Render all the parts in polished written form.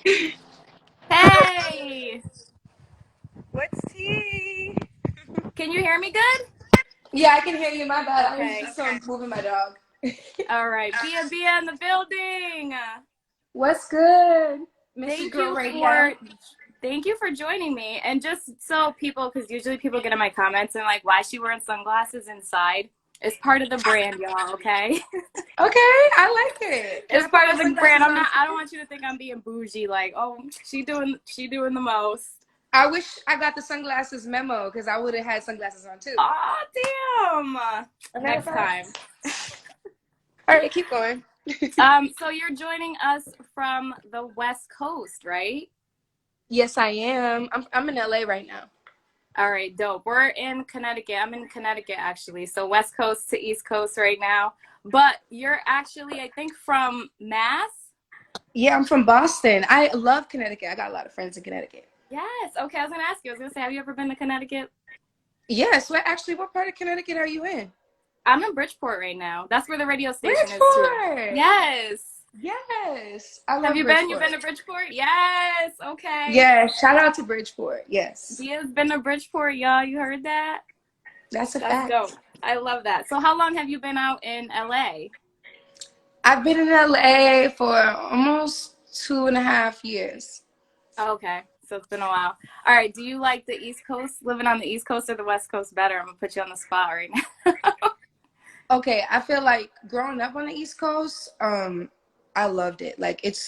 Hey, What's tea? can you hear me good? Yeah, I can hear you. My bad. I was Okay. just moving my dog. All right. Bia in the building. What's good, Mr. Thank Girl you Radio? for thank you for joining me. And just so people, because usually people get in my comments and like, why is she wearing sunglasses inside? It's part of the brand, y'all. Okay. Okay, I like it. And It's I put part my of the brand. sunglasses I'm on not. I don't too. want you to think I'm being bougie. Like, oh, she doing the most. I wish I got the sunglasses memo because I would have had sunglasses on too. Oh, damn. A matter of Next time. fact. All right, keep going. So you're joining us from the West Coast, right? Yes, I am. I'm in LA right now. All right, dope. We're in Connecticut. I'm in Connecticut actually. So West Coast to East Coast right now. But you're actually, I think, from Mass? Yeah, I'm from Boston. I love Connecticut. I got a lot of friends in Connecticut. Yes. Okay, I was gonna ask you. I was gonna say, have you ever been to Connecticut? Yes. Well, actually, what part of Connecticut are you in? I'm in Bridgeport right now. That's where the radio station is too. Bridgeport. Yes. Yes, I Have love you been? You've been Bridgeport. to Bridgeport? Yes. Okay. Yeah, shout out to Bridgeport. Yes, Dia's been to Bridgeport, y'all. You heard that? that's a That's dope. fact. I love that. So how long have you been out in LA? I've been in LA for almost 2.5 years. Okay, so it's been a while. All right, do you like the East Coast, living on the East Coast or the West Coast better? I'm gonna put you on the spot right now. Okay, I feel like growing up on the East Coast, I loved it. Like it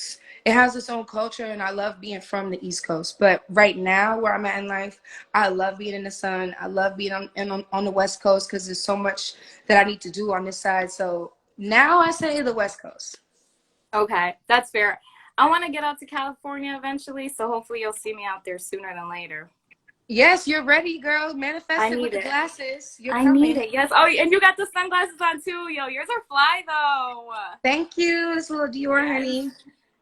has its own culture, and I love being from the East Coast. But right now, where I'm at in life, I love being in the sun. I love being on the West Coast because there's so much that I need to do on this side. So now I say the West Coast. Okay, that's fair. I want to get out to California eventually, so hopefully you'll see me out there sooner than later. Yes, you're ready, girl. I Manifest it with need the it. glasses. You're I need coming. it. Yes. Oh, and you got the sunglasses on too, yo. Yours are fly though. Thank you. It's a little Dior, Yes. honey.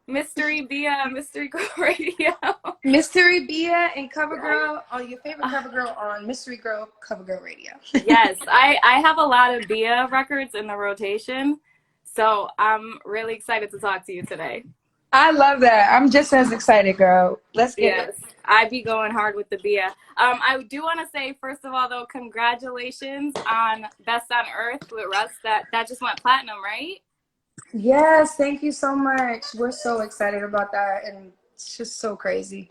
Mystery Bia, Mystery Girl Radio. Mystery Bia and Right. Covergirl on your favorite Covergirl on Mystery Girl Covergirl Radio. Yes, I have a lot of Bia records in the rotation, so I'm really excited to talk to you today. I love that. I'm just as excited, girl. Let's get it. Yes, I be going hard with the Bia. I do want to say first of all though, congratulations on Best on Earth with Russ. That just went platinum, right? Yes, thank you so much. We're so excited about that, and it's just so crazy.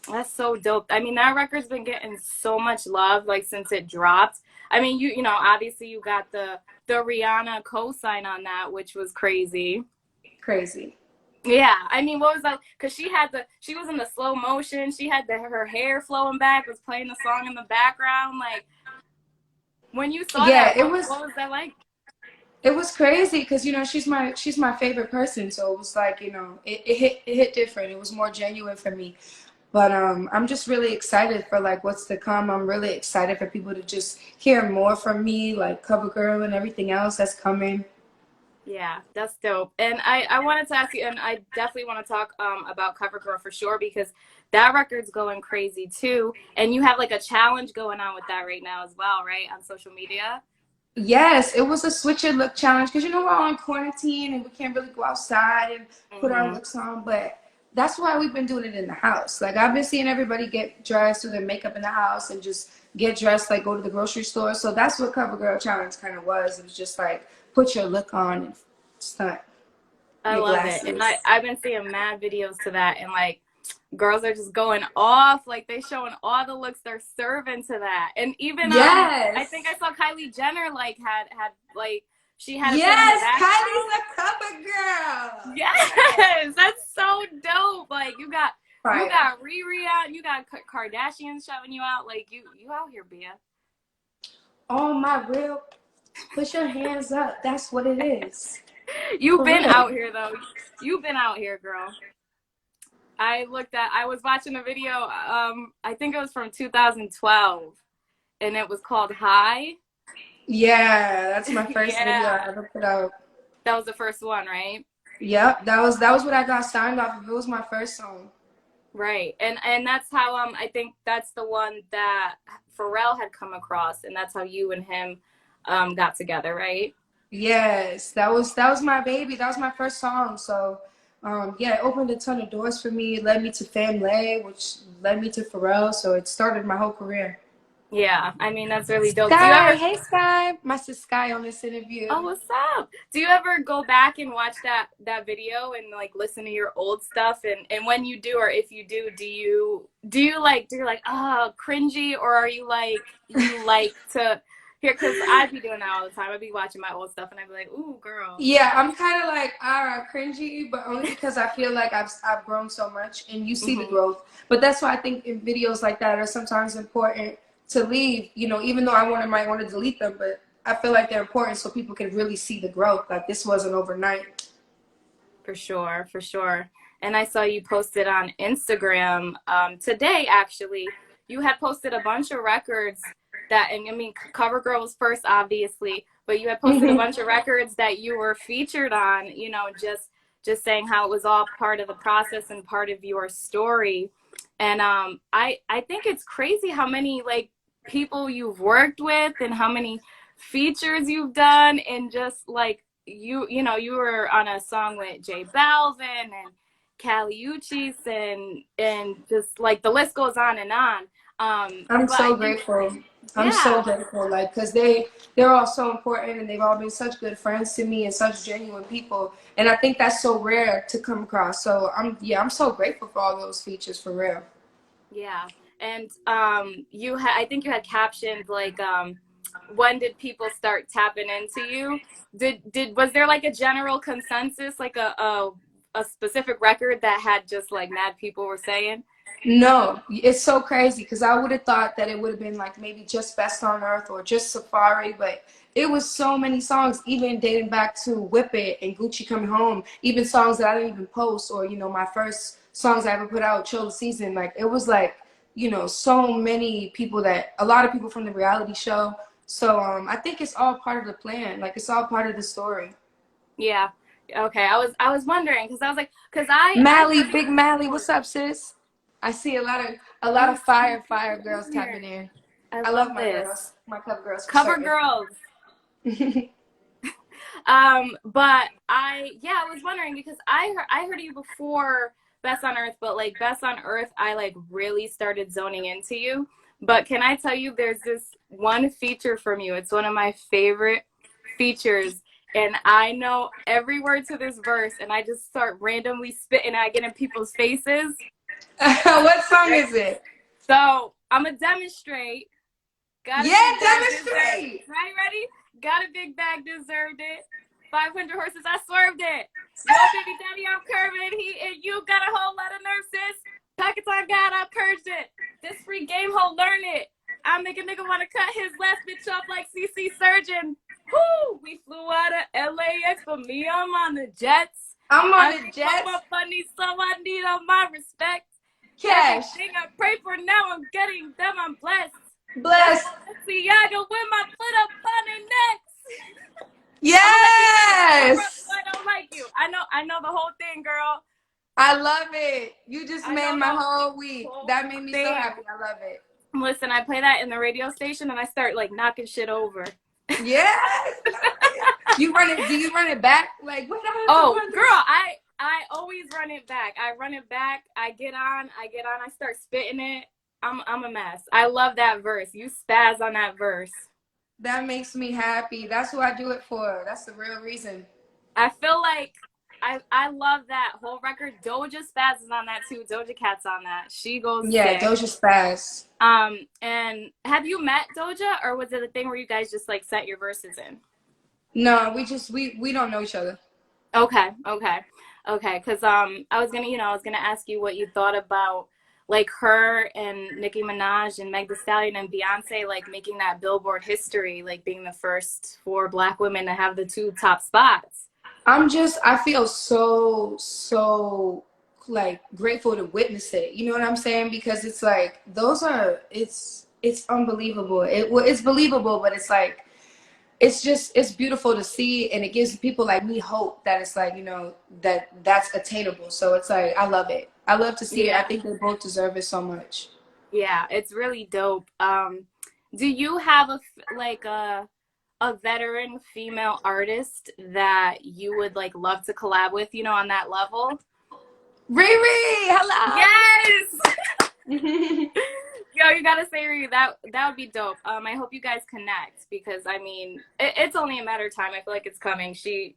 That's so dope. I mean, that record's been getting so much love like since it dropped. I mean, you know, obviously you got the Rihanna co-sign on that, which was crazy. Crazy. Yeah, I mean, what was that? Because she was in the slow motion. She had her hair flowing back, was playing the song in the background. Like when you saw Yeah, that, what was that like? it was crazy because she's my favorite person, so it was like it hit different. It was more genuine for me. But I'm just really excited for like what's to come. I'm really excited for people to just hear more from me, like CoverGirl and everything else that's coming. Yeah, that's dope. And I wanted to ask you, and I definitely want to talk about CoverGirl for sure because that record's going crazy too. And you have like a challenge going on with that right now as well, right? On social media. Yes, it was a switch your look challenge because we're all in quarantine and we can't really go outside and put our Hmm. looks on, but that's why we've been doing it in the house. Like I've been seeing everybody get dressed, do their makeup in the house, and just get dressed, like go to the grocery store. So that's what CoverGirl challenge kind of was. It was just like put your look on and stunt I your love it. And glasses. I've been seeing mad videos to that and like girls are just going off, like they showing all the looks they're serving to that. And even I think Yes. I saw Kylie Jenner like had like she had it playing in the Yes, background. Kylie's a cover girl. Yes, that's so dope. Like you Fire. got Riri out, you got Kardashians shouting you out. Like you out here, Bia. Oh my real, put your hands up. That's what it is. You've For been real. out here though. You've been out here, girl. I was watching a video. I think it was from 2012, and it was called High. Yeah, that's my first video I Yeah, ever put out. that was the first one, right? Yep, that was what I got signed off of. It was my first song. Right, and that's how I think that's the one that Pharrell had come across, and that's how you and him got together, right? Yes, that was my baby. That was my first song. So Yeah, it opened a ton of doors for me. It led me to Family, which led me to Pharrell. So it started my whole career. Yeah, I mean that's really dope. Do you Sky, ever hey Sky, my sis Sky on this interview. Oh, what's up? Do you ever go back and watch that video and like listen to your old stuff? And when you do, or if you do, do you like cringy, or are you like you like to hear? Because I'd be doing that all the time. I'd be watching my old stuff and I'd be like, ooh, girl. Yeah, I'm kind of like cringy, but only because I feel like I've grown so much, and you see the Hmm. growth. But that's why I think in videos like that are sometimes important to leave. You know, even though might want to delete them, but I feel like they're important so people can really see the growth. Like this wasn't overnight. For sure, for sure. And I saw you posted on Instagram today, actually. You had posted a bunch of records that, and I mean, CoverGirl was first, obviously, but you had posted a bunch of records that you were featured on, you know, just saying how it was all part of the process and part of your story. And I think it's crazy how many like people you've worked with and how many features you've done, and just like you know, you were on a song with J Balvin and Cali Uchis, and just like the list goes on and on. I'm But I so think, grateful. I'm so yeah, grateful, like, because they're all so important, and they've all been such good friends to me and such genuine people. And I think that's so rare to come across. So I'm so grateful for all those features for real. yeah. And you had, I think you had captions like, when did people start tapping into you? Was there like a general consensus, like a specific record that had just like mad people were saying? No, it's so crazy because I would have thought that it would have been like maybe just Best on Earth or just Safari, but it was so many songs, even dating back to Whip It and Gucci Coming Home, even songs that I didn't even post, or, you know, my first songs I ever put out, Chill the Season. Like, it was like, you know, so many people a lot of people from the reality show. So I think it's all part of the plan. Like, it's all part of the story. Yeah. Okay. I was wondering because I was like, because I Mally, heard Big you Mally, before. what's up, sis? I see a lot Oh, of so many fire people girls in here. tapping in. I I love love my this. girls, my cover girls for Cover certain. girls. But I was wondering because I heard you before Best on Earth, but like Best on Earth, I like really started zoning into you. But can I tell you, there's this one feature from you. It's one of my favorite features, and I know every word to this verse, and I just start randomly spitting, and I get in people's faces. What song Right? is it? So I'm gonna demonstrate. Got a Yeah, big bag, deserved. demonstrate. Right, ready? Got a big bag, deserved it. 500 horses, I swerved it. Yo, baby daddy, I'm curving. He and you got a whole lot of nerve, sis. Pockets I got, I purged it. This free game, ho, learn it. I make a nigga wanna cut his last bitch off like CC Surgeon. Whoo! We flew out of LAX, but me, I'm on the jets. I'm on I the think my Jets. money, so I need all my respect. Cash. Everything I pray for now, I'm getting them, I'm blessed. That's Bless. Balenciaga with my foot up on their necks. I'm gonna let you finish. Interrupt so Yes. I don't like you. I know the whole thing, girl. I love it. You just I made know my the whole week. whole That made me so thing. happy. I love it. Listen, I play that in the radio station and I start like knocking shit over. Yes. You run it. Do you run it back? Like, what I Oh, run girl, this? I always run it back. I run it back. I start spitting it. I'm a mess. I love that verse. You spaz on that verse. That makes me happy. That's who I do it for. That's the real reason. I feel like I love that whole record. Doja spazzes on that too. Doja Cat's on that. She goes Yeah, sick. Doja Spaz. And have you met Doja, or was it a thing where you guys just like set your verses in? No, we don't know each other. Okay, okay, okay. Because I was gonna ask you what you thought about like her and Nicki Minaj and Meg Thee Stallion and Beyonce like making that Billboard history, like being the first four Black women to have the two top spots. I feel so like grateful to witness it. You know what I'm saying? Because it's like it's unbelievable. It's believable, but it's like it's beautiful to see, and it gives people like me hope that it's like, you know, that's attainable. So it's like I love it. I love to see it. I Yeah. think they both deserve it so much. Yeah, it's really dope. Do you have like a veteran female artist that you would like love to collab with, you know, on that level? Riri, hello. Yes. Yo, you gotta say Riri. That would be dope. I hope you guys connect because I mean, it's only a matter of time. I feel like it's coming. She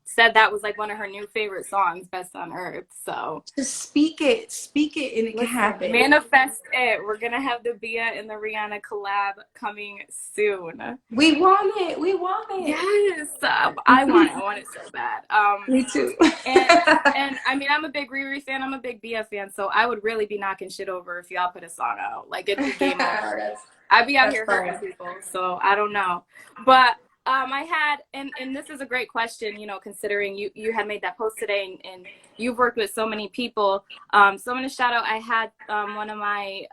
said that was like one of her new favorite songs, "Best on Earth." So Just speak it, and it can listen, happen. manifest it. We're gonna have the BIA and the Rihanna collab coming soon. We want it. We want it. Yes, I want it. I want it so bad. Me too. And I mean, I'm a big Riri fan. I'm a big BF fan. So I would really be knocking shit over if y'all put a song out. Like it'd be game over. I'd be out That's here fine. hurting people. So I don't know. But I had, and this is a great question, you know, considering you had made that post today and you've worked with so many people. So I'm going to shout out, I had one of my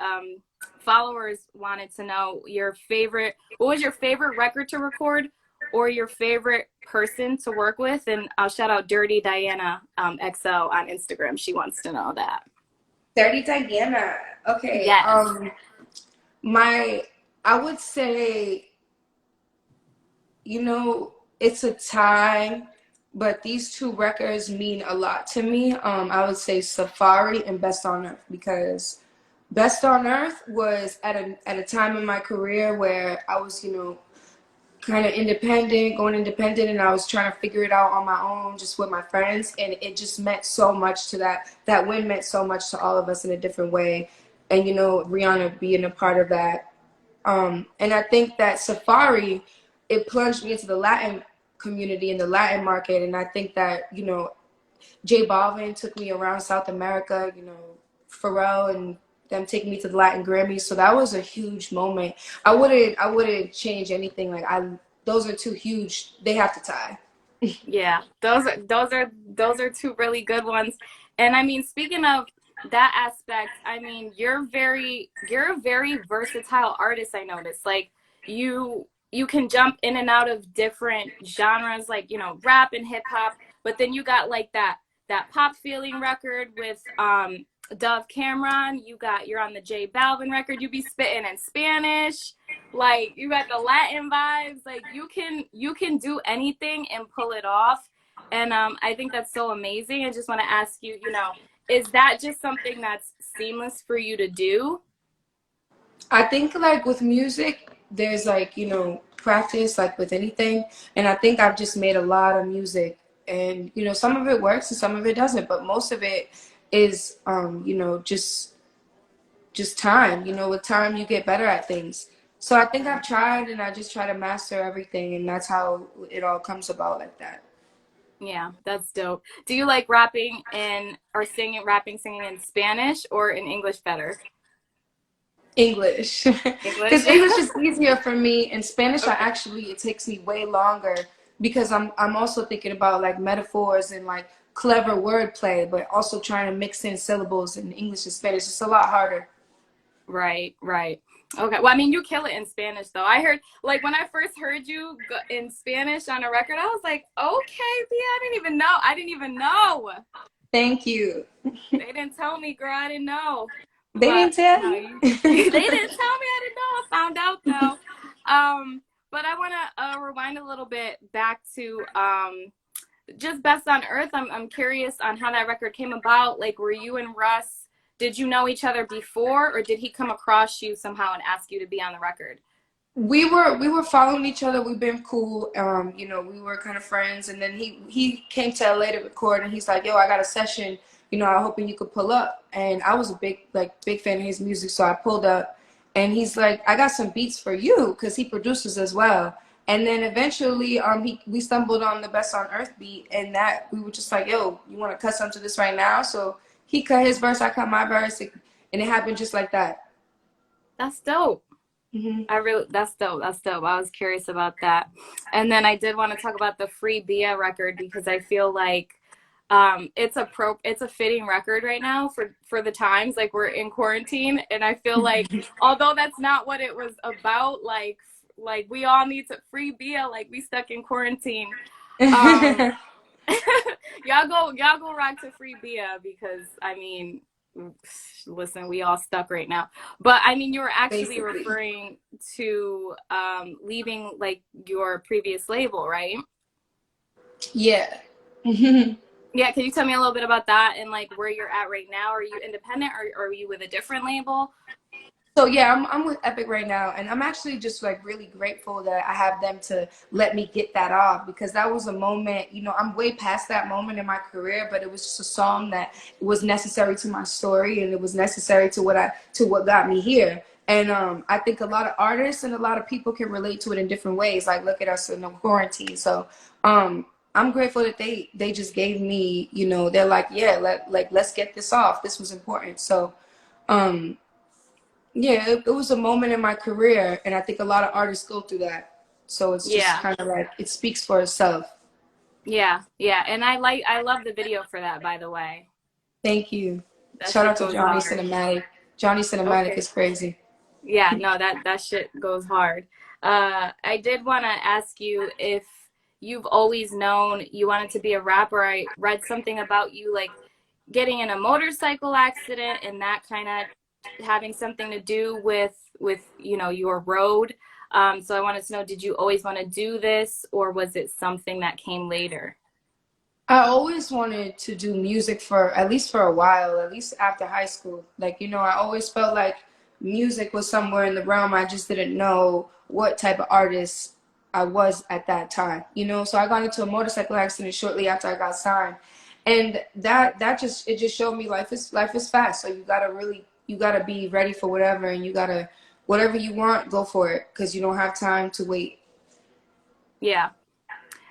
followers wanted to know what was your favorite record to record or your favorite person to work with? And I'll shout out Dirty Diana XL on Instagram. She wants to know that. Dirty Diana. Okay. Yes. I would say, you know, it's a tie, but these two records mean a lot to me. I would say Safari and Best on Earth, because Best on Earth was at a time in my career where I was, you know, kind of going independent, and I was trying to figure it out on my own, just with my friends, and it just meant so much to that win meant so much to all of us in a different way, and you know, Rihanna being a part of that, and I think that Safari, it plunged me into the Latin community and the Latin market, and I think that, you know, Balvin took me around South America, you know, Pharrell and them taking me to the Latin Grammys. So that was a huge moment. I wouldn't change anything. Like those are two huge. They have to tie. Yeah, those are two really good ones. And I mean, speaking of that aspect, I mean, you're a very versatile artist, I noticed. Like you can jump in and out of different genres, like, you know, rap and hip hop, but then you got like that pop feeling record with Dove Cameron. You're on the J Balvin record. You be spitting in Spanish. Like you got the Latin vibes. Like you can do anything and pull it off. And I think that's so amazing. I just want to ask you, you know, is that just something that's seamless for you to do? I think like with music, there's like, you know, practice like with anything, and I think I've just made a lot of music, and you know, some of it works and some of it doesn't, but most of it is you know, just time. You know, with time you get better at things. So I think I've tried, and I just try to master everything, and that's how it all comes about like that. Yeah, that's dope. Do you like rapping singing in Spanish or in English better? English. English? Because English is easier for me. In Spanish, Okay. it takes me way longer, because I'm also thinking about like metaphors and like clever wordplay, but also trying to mix in syllables in English and Spanish. It's a lot harder. Right, right. Okay. Well, I mean, you kill it in Spanish, though. I heard, like, when I first heard you in Spanish on a record, I was like, okay, Bia, I didn't even know. I didn't even know. Thank you. They didn't tell me, girl. I didn't know. They But didn't tell no, you. they didn't tell me. I didn't know. I found out though. But I want to rewind a little bit back to just Best on Earth. I'm curious on how that record came about. Like, were you and Russ? Did you know each other before, or did he come across you somehow and ask you to be on the record? We were following each other. We've been cool. You know, we were kind of friends, and then he came to LA to record, and he's like, "Yo, I got a session. You know, I'm hoping you could pull up." And I was a big fan of his music, so I pulled up, and he's like, "I got some beats for you," because he produces as well. And then eventually, we stumbled on the Best on Earth beat, and that we were just like, "Yo, you want to cut some to this right now?" So he cut his verse, I cut my verse, and it happened just like that. That's dope. Hmm. That's dope. That's dope. I was curious about that. And then I did want to talk about the Free Bia record because I feel like it's a fitting record right now for the times. Like we're in quarantine, and I feel like although that's not what it was about, like we all need to free Bia, like we stuck in quarantine. Um y'all go rock to Free Bia because I mean, listen, we all stuck right now. But I mean, you were actually Basically. referring to leaving like your previous label, right? Yeah. Yeah, can you tell me a little bit about that and like where you're at right now? Are you independent or are you with a different label? So yeah, I'm with Epic right now, and I'm actually just like really grateful that I have them to let me get that off, because that was a moment, you know, I'm way past that moment in my career, but it was just a song that was necessary to my story, and it was necessary to what got me here. And I think a lot of artists and a lot of people can relate to it in different ways. Like look at us in the quarantine. So I'm grateful that they just gave me, you know, they're like, yeah, let's get this off. This was important. So um yeah, it was a moment in my career, and I think a lot of artists go through that. So it's just Yeah. kind of like it speaks for itself. Yeah. Yeah. And I love the video for that, by the way. Thank you. That Shout shit out to goes Johnny hard. Cinematic. Johnny Cinematic Okay. is crazy. Yeah, no, that shit goes hard. I did want to ask you if you've always known you wanted to be a rapper. I read something about you like getting in a motorcycle accident and that kind of having something to do with you know your road. So I wanted to know, did you always want to do this or was it something that came later? I always wanted to do music for at least for a while, at least after high school. Like, you know, I always felt like music was somewhere in the realm. I just didn't know what type of artist I was at that time, you know? So I got into a motorcycle accident shortly after I got signed. And that just it just showed me life is fast. So you gotta be ready for whatever, and you gotta whatever you want, go for it, because you don't have time to wait. Yeah.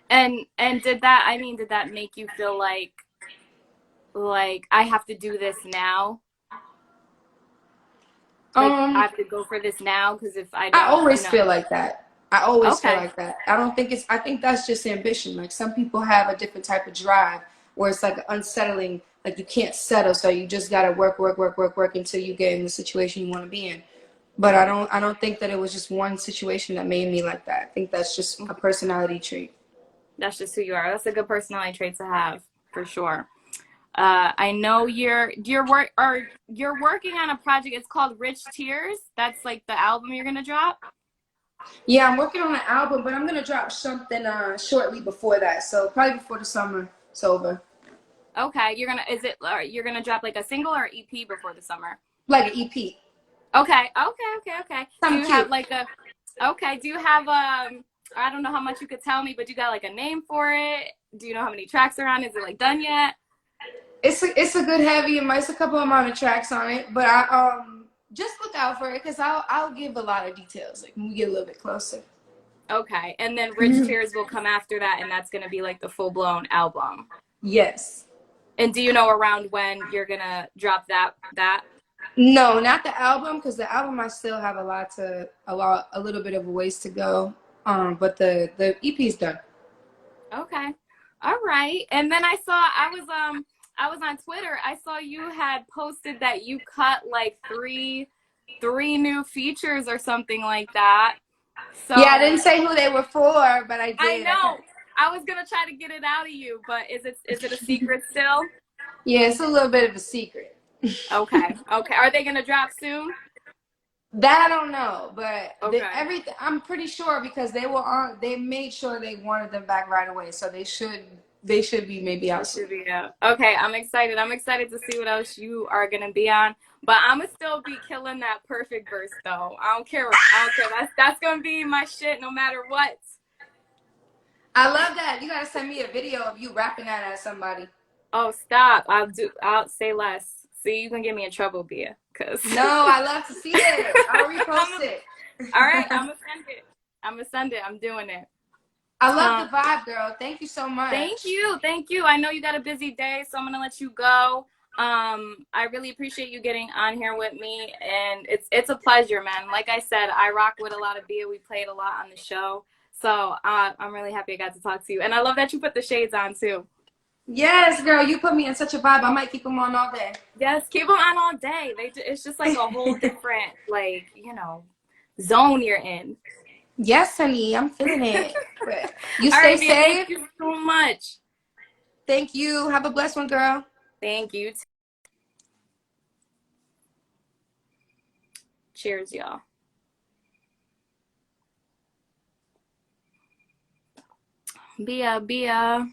And did that, I mean, did that make you feel like I have to do this now? Like I Um have to go for this now because if I I don't, you always know. feel like that. I always feel Okay. like that. I don't think it's, I think that's just ambition. Like some people have a different type of drive where it's like unsettling, like you can't settle. So you just got to work until you get in the situation you want to be in. But I don't think that it was just one situation that made me like that. I think that's just a personality trait. That's just who you are. That's a good personality trait to have for sure. I know you're working on a project. It's called Rich Tears. That's like the album you're gonna drop. Yeah, I'm working on an album, but I'm going to drop something shortly before that. So probably before the summer it's over. Okay, you're gonna drop like a single or EP before the summer? Like an EP. Okay. Do Something you have cute. like a okay? Do you have I don't know how much you could tell me, but you got like a name for it? Do you know how many tracks are on? Is it like done yet? It's a good heavy. It's a couple amount of tracks on it, but I just look out for it because I'll give a lot of details like when we get a little bit closer. Okay, and then Rich Tears will come after that, and that's gonna be like the full blown album. Yes. And do you know around when you're gonna drop that? No, not the album, because the album I still have a little bit of a ways to go. But the EP's done. Okay. All right. And then I was on Twitter. I saw you had posted that you cut like three new features or something like that. Yeah, I didn't So say who they were for, but I I did. I know kind I was gonna try to get it out of you, but is it a secret still? yeah, it's a little bit of a secret. Okay. Okay. Are they gonna drop soon? That I don't know, but Okay. everything I'm pretty sure because they were on. They made sure they wanted them back right away, so they should be maybe out It should soon. be out. Okay, I'm excited. I'm excited to see what else you are gonna be on. But I'm gonna still be killing that perfect verse though. I don't care. I don't care. That's gonna be my shit no matter what. I love that. You gotta send me a video of you rapping that at somebody. Oh stop. I'll say less. See, you can get me in trouble, Bia. Cause No, I love to see it. I'll repost I'm it. all right, I'm gonna send it. I'm gonna send it. I'm doing it. I love the Um, vibe, girl. Thank you so Thank much. you. Thank you. I know you got a busy day, so I'm going to let you go. I really appreciate you getting on here with me, and it's a pleasure, man. Like I said, I rock with a lot of beer. We played a lot on the show, so I'm really happy I got to talk to you. And I love that you put the shades on too. Yes, girl. You put me in such a vibe. I might keep them on all day. Yes, keep them on all day. It's just like a whole different, like, you know, zone you're in. Yes, honey. I'm feeling it. But you All stay right, Bia. Thank safe. you so much. Thank you. Have a blessed one, girl. Thank you. Cheers, y'all. Bia.